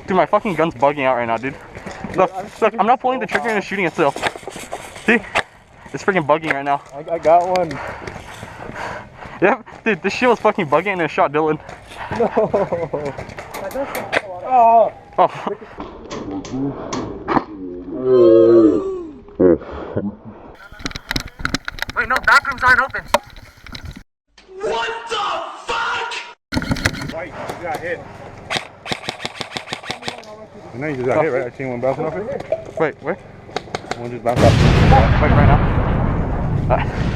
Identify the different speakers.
Speaker 1: Dude, my fucking gun's bugging out right now, dude. Look, I'm not pulling the trigger and it's shooting itself. See? It's freaking bugging right now.
Speaker 2: I got one.
Speaker 1: Yep, dude, this shit was fucking bugging and it shot Dylan.
Speaker 2: No. Oh.
Speaker 1: Oh. Wait, no, bathrooms aren't open.
Speaker 3: What the fuck?
Speaker 2: Right, you got hit. I know you just got hit, right? I seen one bouncing off it.
Speaker 1: Wait, where?
Speaker 2: One just bounced off.
Speaker 1: Wait, right now.